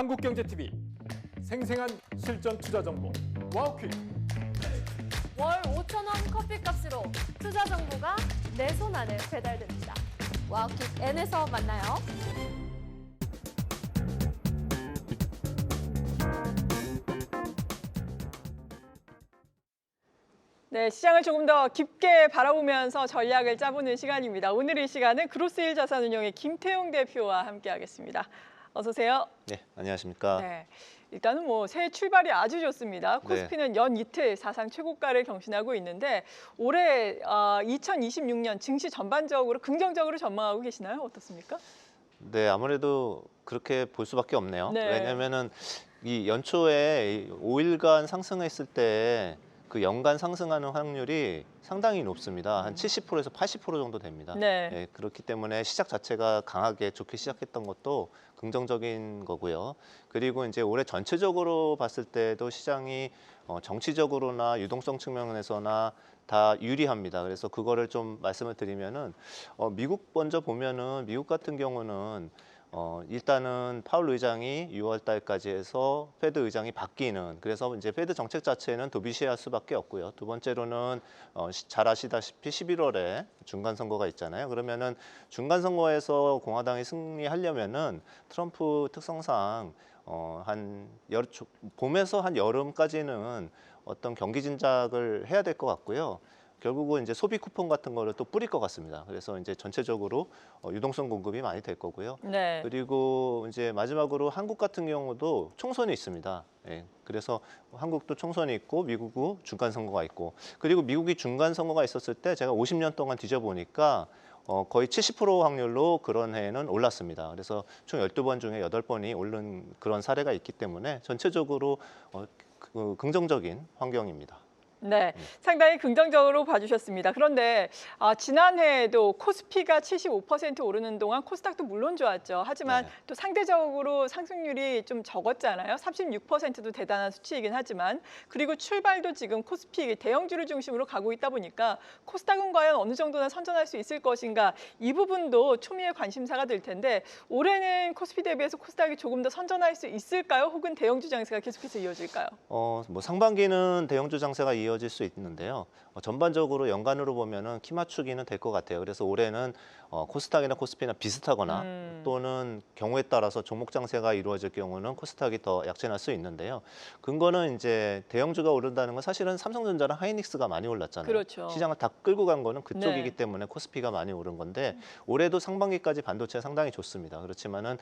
한국경제TV 생생한 실전 투자 정보 와우퀵. 월 5,000원 커피값으로 투자 정보가 내 손 안에 배달됩니다. 와우킥 N에서 만나요. 네, 시장을 조금 더 깊게 바라보면서 전략을 짜보는 시간입니다. 오늘 이 시간은 그로스힐 자산운용의 김태용 대표와 함께하겠습니다. 어서 오세요. 네, 안녕하십니까. 네, 일단은 새해 출발이 아주 좋습니다. 코스피는 연 이틀 사상 최고가를 경신하고 있는데 올해 2026년 증시 전반적으로 긍정적으로 전망하고 계시나요? 어떻습니까? 네, 아무래도 그렇게 볼 수밖에 없네요. 네. 왜냐하면은 이 연초에 5일간 상승했을 때 그 연간 상승하는 확률이 상당히 높습니다. 한 70%에서 80% 정도 됩니다. 네. 예, 그렇기 때문에 시작 자체가 강하게 좋게 시작했던 것도 긍정적인 거고요. 그리고 이제 올해 전체적으로 봤을 때도 시장이 정치적으로나 유동성 측면에서나 다 유리합니다. 그래서 그거를 좀 말씀을 드리면은 미국 먼저 보면은 미국 같은 경우는 일단은 파월 의장이 6월 달까지 해서 페드 의장이 바뀌는, 그래서 이제 페드 정책 자체는 도비시할 수밖에 없고요. 두 번째로는 잘 아시다시피 11월에 중간 선거가 있잖아요. 그러면은 중간 선거에서 공화당이 승리하려면은 트럼프 특성상 봄에서 한 여름까지는 어떤 경기 진작을 해야 될 것 같고요. 결국은 이제 소비 쿠폰 같은 거를 또 뿌릴 것 같습니다. 그래서 이제 전체적으로 유동성 공급이 많이 될 거고요. 네. 그리고 이제 마지막으로 한국 같은 경우도 총선이 있습니다. 예, 그래서 한국도 총선이 있고 미국은 중간 선거가 있고, 그리고 미국이 중간 선거가 있었을 때 제가 50년 동안 뒤져보니까 거의 70% 확률로 그런 해에는 올랐습니다. 그래서 총 12번 중에 8번이 오른 그런 사례가 있기 때문에 전체적으로 긍정적인 환경입니다. 네, 상당히 긍정적으로 봐주셨습니다. 그런데 지난해에도 코스피가 75% 오르는 동안 코스닥도 물론 좋았죠. 하지만 네. 또 상대적으로 상승률이 좀 적었잖아요. 36%도 대단한 수치이긴 하지만, 그리고 출발도 지금 코스피 대형주를 중심으로 가고 있다 보니까 코스닥은 과연 어느 정도나 선전할 수 있을 것인가, 이 부분도 초미의 관심사가 될 텐데 올해는 코스피 대비해서 코스닥이 조금 더 선전할 수 있을까요? 혹은 대형주 장세가 계속해서 이어질까요? 상반기는 대형주 장세가 이어질 수 있는데요. 전반적으로 연간으로 보면은 키 맞추기는 될 것 같아요. 그래서 올해는 코스닥이나 코스피나 비슷하거나 또는 경우에 따라서 종목 장세가 이루어질 경우는 코스닥이 더 약진할 수 있는데요. 근거는 이제 대형주가 오른다는 건 사실은 삼성전자랑 하이닉스가 많이 올랐잖아요. 그렇죠. 시장을 다 끌고 간 거는 그쪽이기 네. 때문에 코스피가 많이 오른 건데, 올해도 상반기까지 반도체 상당히 좋습니다. 그렇지만은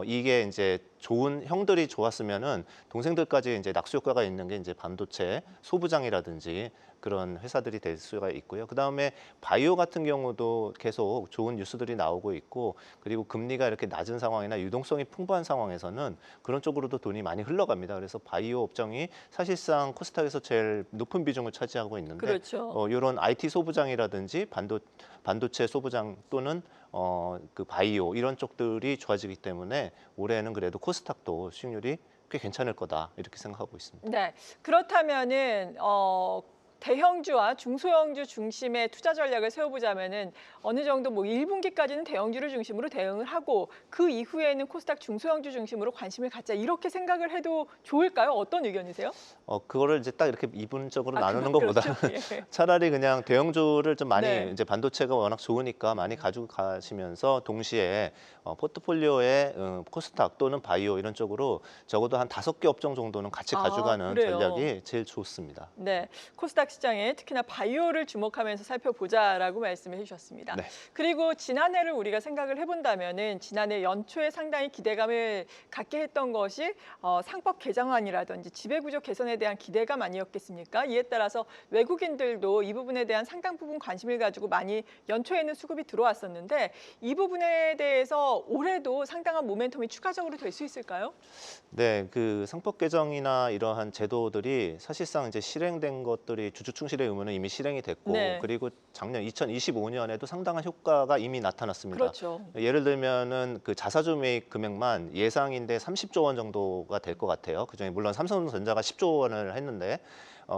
이게 이제 좋은 형들이 좋았으면은 동생들까지 이제 낙수 효과가 있는 게 이제 반도체 소부장이라든지 그런 회사들이 될 수가 있고요. 그다음에 바이오 같은 경우도 계속 좋은 뉴스들이 나오고 있고, 그리고 금리가 이렇게 낮은 상황이나 유동성이 풍부한 상황에서는 그런 쪽으로도 돈이 많이 흘러갑니다. 그래서 바이오 업종이 사실상 코스닥에서 제일 높은 비중을 차지하고 있는데, 그렇죠. 이런 IT 소부장이라든지 반도체 소부장 또는 그 바이오 이런 쪽들이 좋아지기 때문에 올해는 그래도 코스닥도 수익률이 꽤 괜찮을 거다 이렇게 생각하고 있습니다. 네, 그렇다면은 대형주와 중소형주 중심의 투자 전략을 세워보자면은 어느 정도 1분기까지는 대형주를 중심으로 대응을 하고 그 이후에는 코스닥 중소형주 중심으로 관심을 갖자, 이렇게 생각을 해도 좋을까요? 어떤 의견이세요? 그거를 이제 딱 이렇게 이분적으로 나누는 그렇죠. 것보다는 예. 차라리 그냥 대형주를 좀 많이 네. 이제 반도체가 워낙 좋으니까 많이 가지고 가시면서 동시에 포트폴리오에 코스닥 또는 바이오 이런 쪽으로 적어도 한 5개 업종 정도는 같이 가져가는 그래요? 전략이 제일 좋습니다. 네, 코스닥 시장에 특히나 바이오를 주목하면서 살펴보자라고 말씀을 해주셨습니다. 네. 그리고 지난해를 우리가 생각을 해본다면은 지난해 연초에 상당히 기대감을 갖게 했던 것이 상법 개정안이라든지 지배구조 개선에 대한 기대감 아니었겠습니까? 이에 따라서 외국인들도 이 부분에 대한 상당 부분 관심을 가지고 많이 연초에는 수급이 들어왔었는데, 이 부분에 대해서 올해도 상당한 모멘텀이 추가적으로 될 수 있을까요? 네, 그 상법 개정이나 이러한 제도들이 사실상 이제 실행된 것들이 주주충실의 의무는 이미 실행이 됐고, 네. 그리고 작년 2025년에도 상당한 효과가 이미 나타났습니다. 그렇죠. 예를 들면은 그 자사주 매입 금액만 예상인데 30조 원 정도가 될 것 같아요. 그중에 물론 삼성전자가 10조 원을 했는데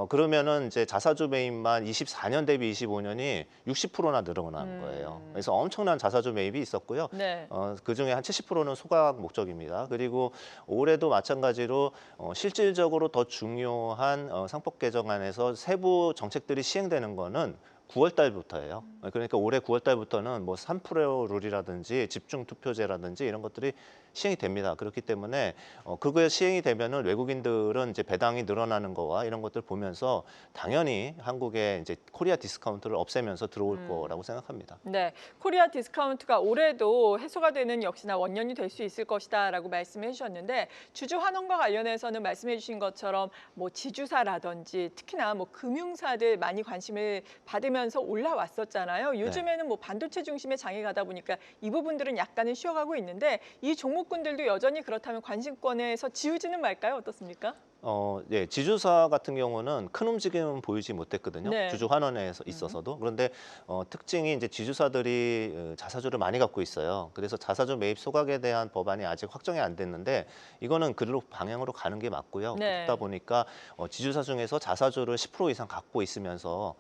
그러면은 이제 자사주 매입만 24년 대비 25년이 60%나 늘어나는 거예요. 그래서 엄청난 자사주 매입이 있었고요. 네. 그중에 한 70%는 소각 목적입니다. 그리고 올해도 마찬가지로 실질적으로 더 중요한 상법 개정안에서 세부 정책들이 시행되는 거는 9월 달부터예요. 그러니까 올해 9월 달부터는 뭐 3% 룰이라든지 집중 투표제라든지 이런 것들이 시행이 됩니다. 그렇기 때문에 그거에 시행이 되면은 외국인들은 이제 배당이 늘어나는 거와 이런 것들 보면서 당연히 한국에 이제 코리아 디스카운트를 없애면서 들어올 거라고 생각합니다. 네, 코리아 디스카운트가 올해도 해소가 되는 역시나 원년이 될 수 있을 것이다라고 말씀해 주셨는데 주주 환원과 관련해서는 말씀해 주신 것처럼 뭐 지주사라든지 특히나 뭐 금융사들 많이 관심을 받으면서 올라왔었잖아요. 요즘에는 뭐 반도체 중심의 장이 가다 보니까 이 부분들은 약간은 쉬어가고 있는데 이 종목군들도 여전히 그렇다면 관심권에서 지우지는 말까요? 어떻습니까? 예, 지주사 같은 경우는 큰 움직임은 보이지 못했거든요. 네. 주주 환원에 있어서도. 그런데 특징이 이제 지주사들이 자사주를 많이 갖고 있어요. 그래서 자사주 매입 소각에 대한 법안이 아직 확정이 안 됐는데 이거는 그로 방향으로 가는 게 맞고요. 네. 그렇다 보니까 지주사 중에서 자사주를 10% 이상 갖고 있으면서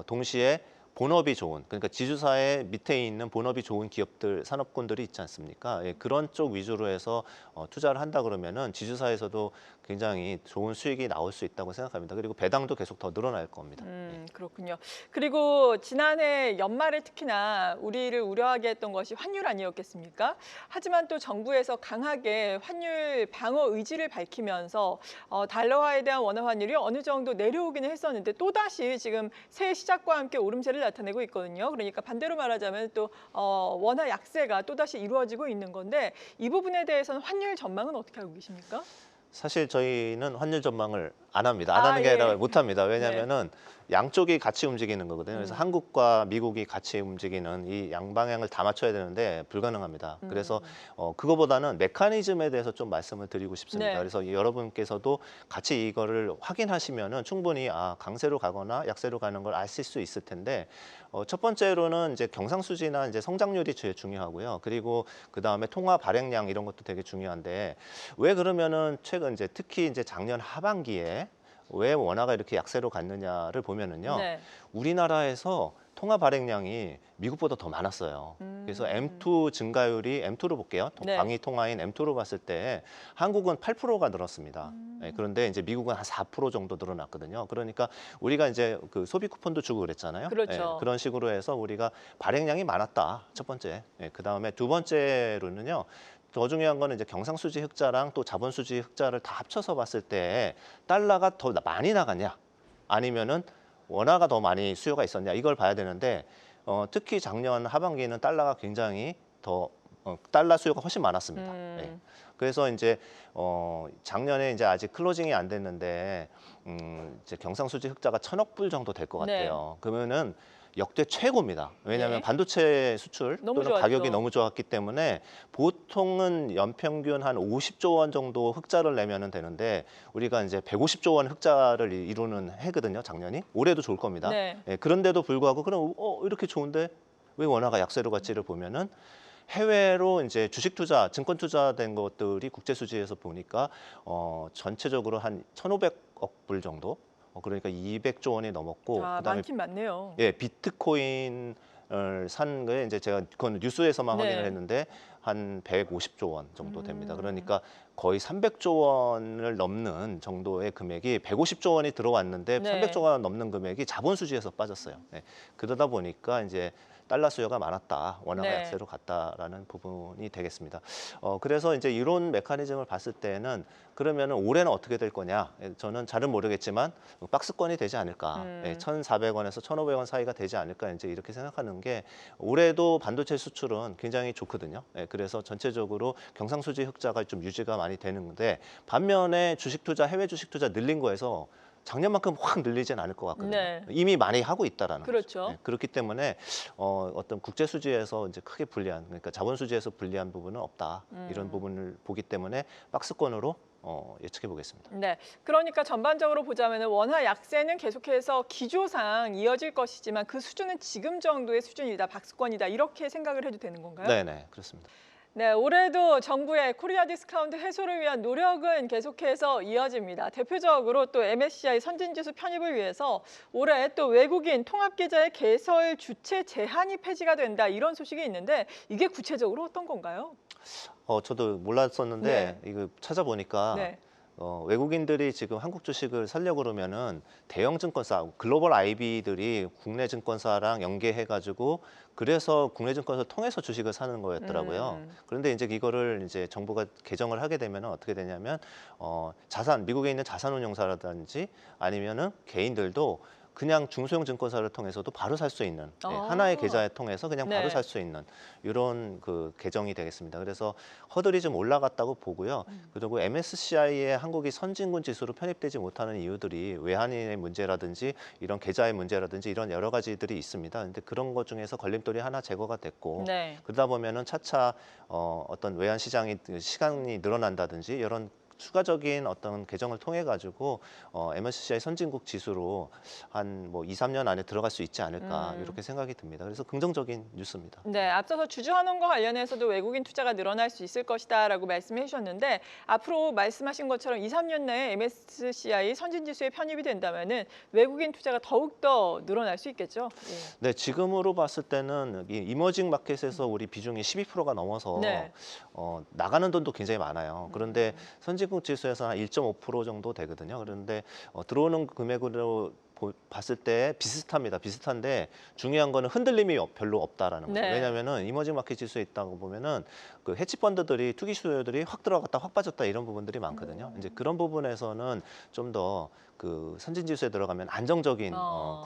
동시에 본업이 좋은, 그러니까 지주사의 밑에 있는 본업이 좋은 기업들, 산업군들이 있지 않습니까? 예, 그런 쪽 위주로 해서 투자를 한다 그러면은 지주사에서도 굉장히 좋은 수익이 나올 수 있다고 생각합니다. 그리고 배당도 계속 더 늘어날 겁니다. 그렇군요. 그리고 지난해 연말에 특히나 우리를 우려하게 했던 것이 환율 아니었겠습니까? 하지만 또 정부에서 강하게 환율 방어 의지를 밝히면서 달러화에 대한 원화 환율이 어느 정도 내려오기는 했었는데 또다시 지금 새해 시작과 함께 오름세를 나타내고 있거든요. 그러니까 반대로 말하자면 또 원화 약세가 또다시 이루어지고 있는 건데 이 부분에 대해서는 환율 전망은 어떻게 하고 계십니까? 사실 저희는 환율 전망을 안 합니다. 안 하는 게 아니라 예. 못 합니다. 왜냐하면은 양쪽이 같이 움직이는 거거든요. 그래서 한국과 미국이 같이 움직이는 이 양방향을 다 맞춰야 되는데 불가능합니다. 그래서 그거보다는 메커니즘에 대해서 좀 말씀을 드리고 싶습니다. 네. 그래서 여러분께서도 같이 이거를 확인하시면은 충분히 강세로 가거나 약세로 가는 걸 아실 수 있을 텐데 첫 번째로는 이제 경상수지나 이제 성장률이 제일 중요하고요. 그리고 그 다음에 통화 발행량 이런 것도 되게 중요한데 왜 그러면은 최근 이제 특히 이제 작년 하반기에 왜 원화가 이렇게 약세로 갔느냐를 보면은요. 네. 우리나라에서 통화 발행량이 미국보다 더 많았어요. 그래서 M2 증가율이 M2로 볼게요. 네. 광의 통화인 M2로 봤을 때 한국은 8%가 늘었습니다. 네, 그런데 이제 미국은 한 4% 정도 늘어났거든요. 그러니까 우리가 이제 그 소비 쿠폰도 주고 그랬잖아요. 그렇죠. 그런 식으로 해서 우리가 발행량이 많았다. 첫 번째. 그 다음에 두 번째로는요. 더 중요한 거는 이제 경상수지 흑자랑 또 자본수지 흑자를 다 합쳐서 봤을 때 달러가 더 많이 나갔냐 아니면은 원화가 더 많이 수요가 있었냐 이걸 봐야 되는데 특히 작년 하반기에는 달러가 굉장히 더 달러 수요가 훨씬 많았습니다. 예. 그래서 이제 작년에 이제 아직 클로징이 안 됐는데 이제 경상수지 흑자가 1,000억 불 정도 될 것 같아요. 그러면은 역대 최고입니다. 왜냐하면 네. 반도체 수출 너무 또는 좋았죠. 가격이 너무 좋았기 때문에 보통은 연평균 한 50조 원 정도 흑자를 내면은 되는데 우리가 이제 150조 원 흑자를 이루는 해거든요. 작년이. 올해도 좋을 겁니다. 네. 예, 그런데도 불구하고 그럼 이렇게 좋은데 왜 원화가 약세로 갔지를 보면은 해외로 이제 주식 투자, 증권 투자된 것들이 국제 수지에서 보니까 전체적으로 한 1,500억 불 정도 그러니까 200조 원이 넘었고 그다음에 많긴 많네요. 예, 비트코인을 산 거에 이제 제가 그건 뉴스에서만 네. 확인을 했는데 한 150조 원 정도 됩니다. 그러니까 거의 300조 원을 넘는 정도의 금액이 150조 원이 들어왔는데 네. 300조 원 넘는 금액이 자본수지에서 빠졌어요. 네. 그러다 보니까 이제 달러 수요가 많았다, 원화가 네. 약세로 갔다라는 부분이 되겠습니다. 그래서 이제 이런 메커니즘을 봤을 때는 그러면은 올해는 어떻게 될 거냐? 저는 잘은 모르겠지만 박스권이 되지 않을까? 1,400원에서 1,500원 사이가 되지 않을까? 이제 이렇게 생각하는 게 올해도 반도체 수출은 굉장히 좋거든요. 그래서 전체적으로 경상수지 흑자가 좀 유지가 많이 되는데 반면에 주식 투자, 해외 주식 투자 늘린 거에서 작년만큼 확 늘리진 않을 것 같거든요. 네. 이미 많이 하고 있다라는 그렇죠. 거죠. 그렇기 때문에 어떤 국제 수지에서 이제 크게 불리한, 그러니까 자본 수지에서 불리한 부분은 없다. 이런 부분을 보기 때문에 박스권으로 예측해 보겠습니다. 네, 그러니까 전반적으로 보자면 원화 약세는 계속해서 기조상 이어질 것이지만 그 수준은 지금 정도의 수준이다, 박스권이다 이렇게 생각을 해도 되는 건가요? 네, 그렇습니다. 네, 올해도 정부의 코리아 디스카운트 해소를 위한 노력은 계속해서 이어집니다. 대표적으로 또 MSCI 선진지수 편입을 위해서 올해 또 외국인 통합계좌의 개설 주체 제한이 폐지가 된다 이런 소식이 있는데 이게 구체적으로 어떤 건가요? 저도 몰랐었는데 이거 찾아보니까 네. 외국인들이 지금 한국 주식을 사려고 그러면은 대형 증권사, 글로벌 IB들이 국내 증권사랑 연계해가지고 그래서 국내 증권사 통해서 주식을 사는 거였더라고요. 그런데 이제 이거를 이제 정부가 개정을 하게 되면 어떻게 되냐면 자산, 미국에 있는 자산운용사라든지 아니면은 개인들도 그냥 중소형 증권사를 통해서도 바로 살 수 있는 하나의 계좌에 통해서 그냥 바로 네. 살 수 있는 이런 그 개정이 되겠습니다. 그래서 허들이 좀 올라갔다고 보고요. 그리고 MSCI에 한국이 선진국 지수로 편입되지 못하는 이유들이 외환인의 문제라든지 이런 계좌의 문제라든지 이런 여러 가지들이 있습니다. 근데 그런 것 중에서 걸림돌이 하나 제거가 됐고 네. 그러다 보면은 차차 어떤 외환 시장이 시간이 늘어난다든지 이런 추가적인 어떤 개정을 통해 가지고 MSCI 선진국 지수로 한 뭐 2, 3년 안에 들어갈 수 있지 않을까 이렇게 생각이 듭니다. 그래서 긍정적인 뉴스입니다. 네, 앞서서 주주환원과 관련해서도 외국인 투자가 늘어날 수 있을 것이다라고 말씀해 주셨는데 앞으로 말씀하신 것처럼 2, 3년 내에 MSCI 선진지수에 편입이 된다면은 외국인 투자가 더욱더 늘어날 수 있겠죠? 예. 네, 지금으로 봤을 때는 이 이머징 마켓에서 우리 비중이 12%가 넘어서 네. 나가는 돈도 굉장히 많아요. 그런데 선진국 지수에서 한 1.5% 정도 되거든요. 그런데 들어오는 금액으로 봤을 때 비슷합니다. 비슷한데 중요한 거는 흔들림이 별로 없다라는 거죠. 네. 왜냐하면은 이머징 마켓 지수에 있다고 보면은 그 헤지 펀드들이 투기 수요들이 확 들어갔다 확 빠졌다 이런 부분들이 많거든요. 이제 그런 부분에서는 좀 더 그 선진 지수에 들어가면 안정적인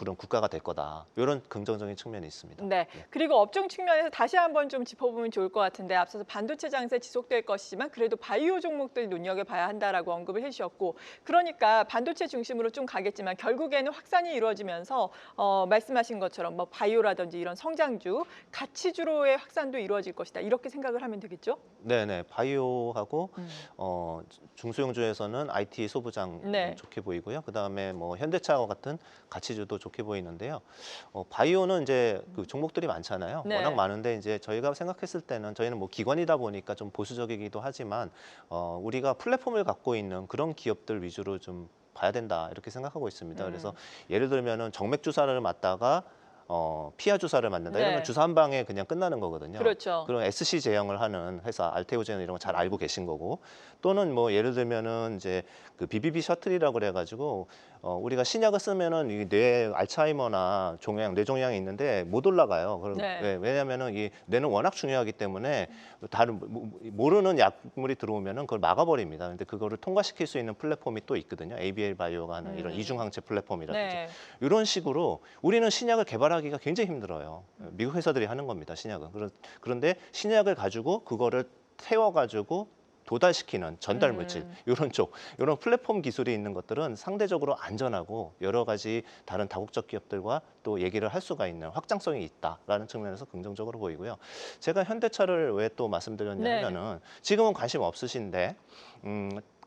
그런 국가가 될 거다. 이런 긍정적인 측면이 있습니다. 네. 그리고 업종 측면에서 다시 한번 좀 짚어보면 좋을 것 같은데 앞서서 반도체 장세 지속될 것이지만 그래도 바이오 종목들 눈여겨봐야 한다라고 언급을 해주셨고 그러니까 반도체 중심으로 좀 가겠지만 결국에는 확산이 이루어지면서 말씀하신 것처럼 뭐 바이오라든지 이런 성장주, 가치주로의 확산도 이루어질 것이다. 이렇게 생각을 하면 되겠죠? 네네. 바이오하고 중소형주에서는 IT 소부장 네. 좋게 보이고요. 그다음에 뭐 현대차와 같은 가치주도 좋게 보이는데요. 바이오는 이제 그 종목들이 많잖아요. 네. 워낙 많은데 이제 저희가 생각했을 때는 저희는 뭐 기관이다 보니까 좀 보수적이기도 하지만 우리가 플랫폼을 갖고 있는 그런 기업들 위주로 좀 봐야 된다 이렇게 생각하고 있습니다. 그래서 예를 들면은 정맥 주사를 맞다가 피하 주사를 맞는다. 네. 이러면 주사 한 방에 그냥 끝나는 거거든요. 그렇죠. 그런 SC 제형을 하는 회사, 알테오젠 이런 거 잘 알고 계신 거고, 또는 뭐 예를 들면은 이제 그 BBB 셔틀이라고 그래가지고 우리가 신약을 쓰면은 이 뇌 알츠하이머나 종양, 뇌종양이 있는데 못 올라가요. 네. 왜냐하면은 이 뇌는 워낙 중요하기 때문에 다른 모르는 약물이 들어오면은 그걸 막아버립니다. 근데 그거를 통과시킬 수 있는 플랫폼이 또 있거든요. ABL 바이오가 하는 이런 이중항체 플랫폼이라든지 네. 이런 식으로 우리는 신약을 개발하기가 굉장히 힘들어요. 미국 회사들이 하는 겁니다. 신약은. 그런데 신약을 가지고 그거를 태워가지고 도달시키는 전달 물질 이런 쪽 이런 플랫폼 기술이 있는 것들은 상대적으로 안전하고 여러 가지 다른 다국적 기업들과 또 얘기를 할 수가 있는 확장성이 있다라는 측면에서 긍정적으로 보이고요. 제가 현대차를 왜 또 말씀드렸냐면은 지금은 관심 없으신데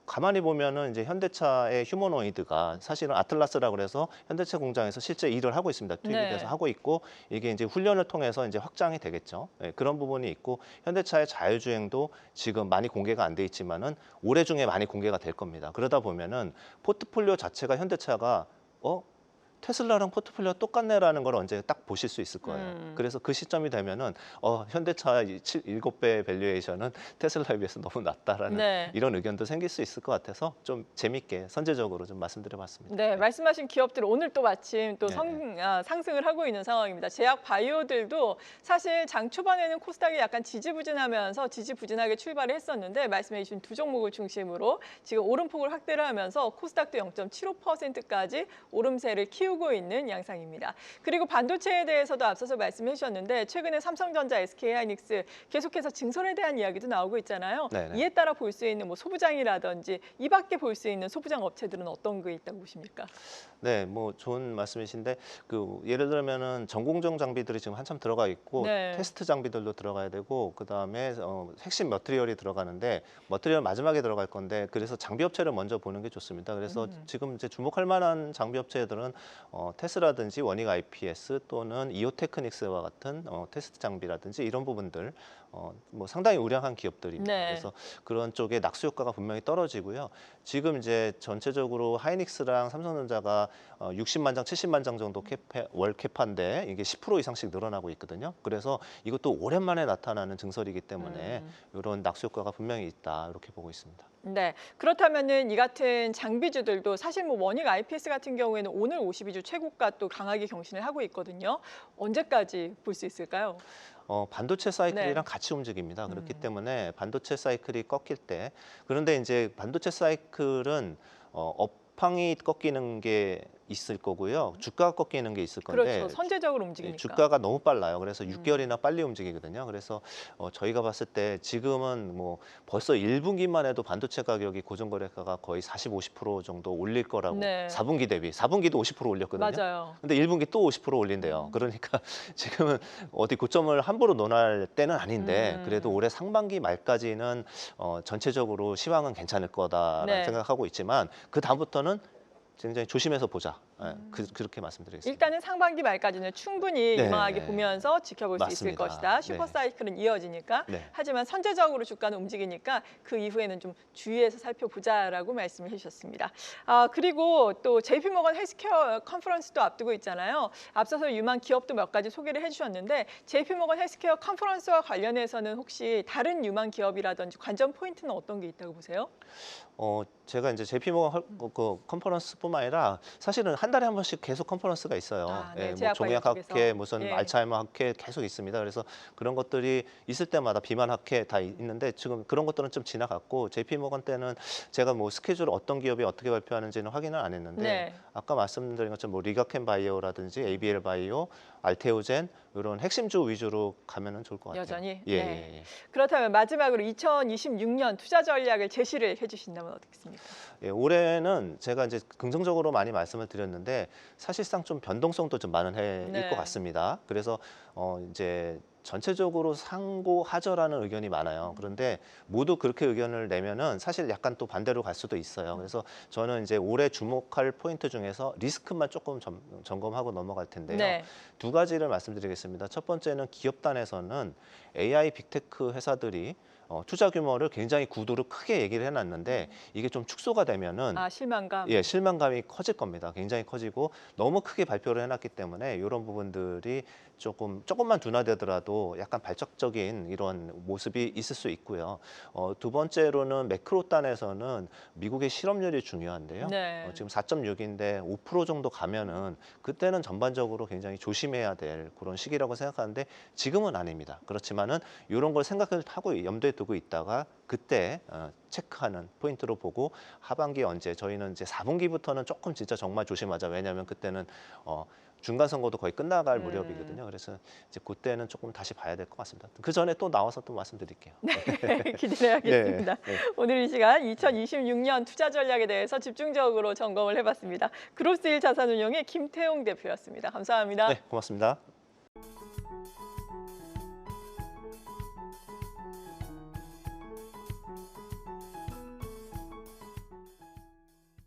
가만히 보면은 이제 현대차의 휴머노이드가 사실은 아틀라스라고 그래서 현대차 공장에서 실제 일을 하고 있습니다. 투입이 네. 돼서 하고 있고 이게 이제 훈련을 통해서 이제 확장이 되겠죠. 그런 부분이 있고 현대차의 자율주행도 지금 많이 공개가 안 돼 있지만은 올해 중에 많이 공개가 될 겁니다. 그러다 보면은 포트폴리오 자체가 현대차가 테슬라랑 포트폴리오가 똑같네라는 걸 언제 딱 보실 수 있을 거예요. 그래서 그 시점이 되면은 현대차 7배 밸류에이션은 테슬라에 비해서 너무 낮다라는 네. 이런 의견도 생길 수 있을 것 같아서 좀 재밌게 선제적으로 좀 말씀드려봤습니다. 네, 말씀하신 기업들 오늘 또 마침 또 네. 상승을 하고 있는 상황입니다. 제약 바이오들도 사실 장 초반에는 코스닥이 약간 지지부진하게 출발을 했었는데 말씀해 주신 두 종목을 중심으로 지금 오름폭을 확대를 하면서 코스닥도 0.75%까지 오름세를 키우고 있는 양상입니다. 그리고 반도체에 대해서도 앞서서 말씀해 주셨는데 최근에 삼성전자, SK하이닉스 계속해서 증설에 대한 이야기도 나오고 있잖아요. 네네. 이에 따라 볼 수 있는 뭐 소부장이라든지 이 밖에 볼 수 있는 소부장 업체들은 어떤 게 있다고 보십니까? 네, 뭐 좋은 말씀이신데 그 예를 들면은 전공정 장비들이 지금 한참 들어가 있고 네. 테스트 장비들도 들어가야 되고 그 다음에 핵심 머티리얼이 들어가는데 머티리얼 마지막에 들어갈 건데 그래서 장비 업체를 먼저 보는 게 좋습니다. 그래서 지금 이제 주목할 만한 장비 업체들은 테스라든지 원익 IPS 또는 이오테크닉스와 같은 테스트 장비라든지 이런 부분들 뭐 상당히 우량한 기업들입니다. 네. 그래서 그런 쪽에 낙수 효과가 분명히 떨어지고요. 지금 이제 전체적으로 하이닉스랑 삼성전자가 60만 장, 70만 장 정도 월 캐파인데 이게 10% 이상씩 늘어나고 있거든요. 그래서 이것도 오랜만에 나타나는 증설이기 때문에 이런 낙수 효과가 분명히 있다 이렇게 보고 있습니다. 네, 그렇다면은 이 같은 장비주들도 사실 뭐 원익 IPS 같은 경우에는 오늘 52주 최고가 또 강하게 경신을 하고 있거든요. 언제까지 볼 수 있을까요? 반도체 사이클이랑 네. 같이 움직입니다. 그렇기 때문에 반도체 사이클이 꺾일 때 그런데 이제 반도체 사이클은 업황이 꺾이는 게 있을 거고요. 주가가 꺾이는 게 있을 건데 그렇죠. 선제적으로 움직이니까. 주가가 너무 빨라요. 그래서 6개월이나 빨리 움직이거든요. 그래서 저희가 봤을 때 지금은 뭐 벌써 1분기만 해도 반도체 가격이 고정거래가가 거의 40, 50% 정도 올릴 거라고 네. 4분기 대비 4분기도 50% 올렸거든요. 맞아요. 근데 1분기 또 50% 올린대요. 그러니까 지금은 어디 고점을 함부로 논할 때는 아닌데 그래도 올해 상반기 말까지는 전체적으로 시황은 괜찮을 거다라는 네. 생각하고 있지만 그 다음부터는 굉장히 조심해서 보자. 그렇게 말씀드리겠습니다. 일단은 상반기 말까지는 충분히 네, 유망하게 네. 보면서 지켜볼 수 있을 맞습니다. 것이다. 슈퍼 네. 사이클은 이어지니까. 네. 하지만 선제적으로 주가는 움직이니까 그 이후에는 좀 주의해서 살펴보자라고 말씀을 해주셨습니다. 그리고 또 JP모건 헬스케어 컨퍼런스도 앞두고 있잖아요. 앞서서 유망 기업도 몇 가지 소개를 해주셨는데 JP모건 헬스케어 컨퍼런스와 관련해서는 혹시 다른 유망 기업이라든지 관전 포인트는 어떤 게 있다고 보세요? 제가 이제 JP모건 그 컨퍼런스뿐만 아니라 사실은 한 달에 한 번씩 계속 컨퍼런스가 있어요. 네, 뭐 제약관련 종양학회, 쪽에서. 무슨 예. 알츠하이머 학회 계속 있습니다. 그래서 그런 것들이 있을 때마다 비만 학회 다 있는데 지금 그런 것들은 좀 지나갔고 JP모건 때는 제가 뭐 스케줄 어떤 기업이 어떻게 발표하는지는 확인을 안 했는데 네. 아까 말씀드린 것처럼 뭐 리가켄 바이오라든지 ABL 바이오, 알테오젠 이런 핵심주 위주로 가면은 좋을 것 같아요. 여전히? 예, 네. 예, 예. 그렇다면 마지막으로 2026년 투자 전략을 제시를 해주신다면 어떻겠습니까? 예, 올해는 제가 이제 긍정적으로 많이 말씀을 드렸는데 사실상 좀 변동성도 좀 많은 해일 네. 것 같습니다. 그래서 이제 전체적으로 상고하저라는 의견이 많아요. 그런데 모두 그렇게 의견을 내면은 사실 약간 또 반대로 갈 수도 있어요. 그래서 저는 이제 올해 주목할 포인트 중에서 리스크만 조금 점검하고 넘어갈 텐데요. 네. 두 가지를 말씀드리겠습니다. 첫 번째는 기업단에서는 AI 빅테크 회사들이 투자 규모를 굉장히 구도를 크게 얘기를 해놨는데 이게 좀 축소가 되면은 실망감. 예, 실망감이 커질 겁니다. 굉장히 커지고 너무 크게 발표를 해놨기 때문에 이런 부분들이 조금만 둔화되더라도 약간 발적적인 이런 모습이 있을 수 있고요. 두 번째로는 매크로 단에서는 미국의 실업률이 중요한데요. 네. 지금 4.6인데 5% 정도 가면은 그때는 전반적으로 굉장히 조심해야 될 그런 시기라고 생각하는데 지금은 아닙니다. 그렇지만은 이런 걸 생각을 하고 염두에 두고 있다가 그때 체크하는 포인트로 보고 하반기 언제 저희는 이제 4분기부터는 조금 진짜 정말 조심하자. 왜냐하면 그때는 중간 선거도 거의 끝나갈 무렵이거든요. 그래서 이제 그때는 조금 다시 봐야 될 것 같습니다. 그 전에 또 나와서 또 말씀드릴게요. 기대해야겠습니다. 네, 네. 오늘 이 시간 2026년 투자 전략에 대해서 집중적으로 점검을 해봤습니다. 그로스힐 자산운용의 김태용 대표였습니다. 감사합니다. 네, 고맙습니다.